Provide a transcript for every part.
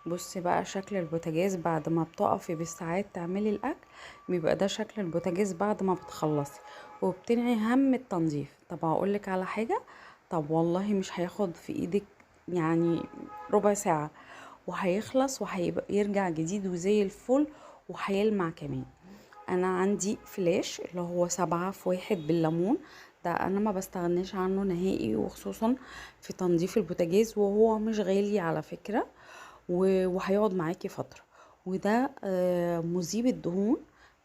بصي بقى شكل البوتاجاز بعد ما بتقفي بالساعات تعملي الاكل، بيبقى ده شكل البوتاجاز بعد ما بتخلصي وبتنعي هم التنظيف. طب هقولك على حاجة، طب والله مش هياخد في ايدك يعني ربع ساعة وهيخلص وهيبقى يرجع جديد وزي الفل وهيلمع كمان. انا عندي فلاش اللي هو 7 في 1 بالليمون، ده انا ما بستغنيش عنه نهائي، وخصوصا في تنظيف البوتاجاز، وهو مش غالي على فكرة وهيقعد معاكي فترة. وده مذيب الدهون،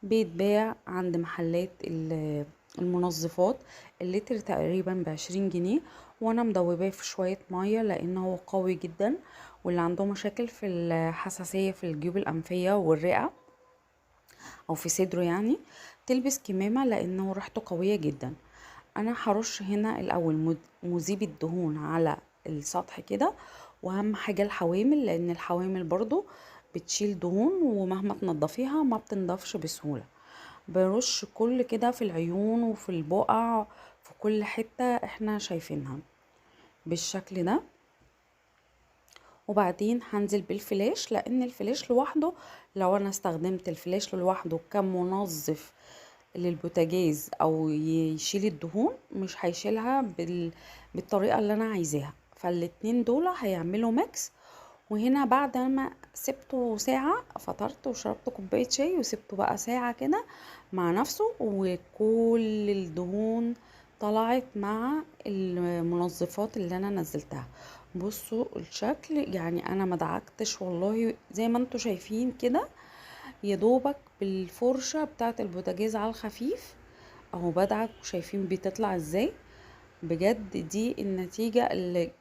بيتباع عند محلات المنظفات. اللتر تقريبا ب20 جنيه، وانا مدوباه في شوية مية لان هو قوي جدا. واللي عنده مشاكل في الحساسية في الجيوب الأنفية والرئة او في صدره يعني، تلبس كمامة لانه ريحته قوية جدا. انا هرش هنا الاول مذيب الدهون على السطح كده، واهم حاجة الحوامل لان الحوامل برضو بتشيل دهون ومهما تنضفيها ما بتنضفش بسهولة. برش كل كده في العيون وفي البقع، في كل حتة احنا شايفينها بالشكل ده. وبعدين هنزل بالفلاش لان الفلاش لوحده، لو انا استخدمت الفلاش لوحده كمنظف للبوتاجاز او يشيل الدهون مش هيشيلها بالطريقة اللي انا عايزاها، فالاتنين دول هيعملوا ميكس. وهنا بعد ما سبته ساعة فطرت وشربت كوباية شاي وسبته بقى ساعة كده مع نفسه، وكل الدهون طلعت مع المنظفات اللي انا نزلتها. بصوا الشكل، يعني انا ما دعكتش والله زي ما انتوا شايفين كده، يا دوبك بالفرشة بتاعة البوتاجاز على الخفيف اهو بدعك، وشايفين بتطلع ازاي. بجد دي النتيجة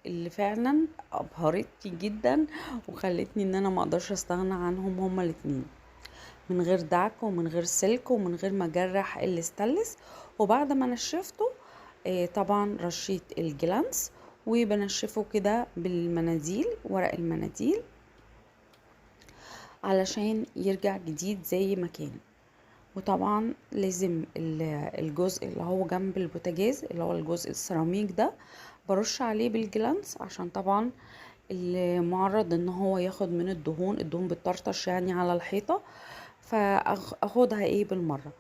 اللي فعلا ابهرتني جدا وخلتني ان انا ما اقدرش استغنى عنهم هما الاتنين، من غير دعك ومن غير سلك ومن غير ما اجرح الاستانلس. وبعد ما نشفته طبعا رشيت الجلانس وبنشفه كده بالمناديل، ورق المناديل، علشان يرجع جديد زي ما كان. وطبعا لازم الجزء اللي هو جنب البوتاجاز اللي هو الجزء السيراميك ده برش عليه بالجلانس، عشان طبعا المعرض ان هو ياخد من الدهون بتطرطش يعني على الحيطة، فاخدها بالمرة.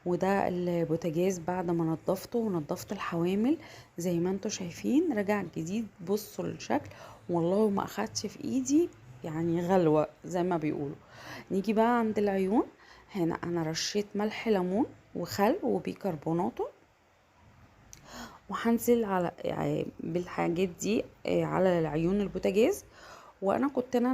وده البوتاجاز بعد ما نضفته ونضفت الحوامل زي ما انتوا شايفين رجع جديد. بصوا الشكل، والله ما اخدش في ايدي يعني غلوة زي ما بيقولوا. نيجي بقى عند العيون، هنا انا رشيت ملح ليمون وخل وبيكربوناته، وهنزل على بالحاجات دي على العيون البوتاجاز. وانا كنت انا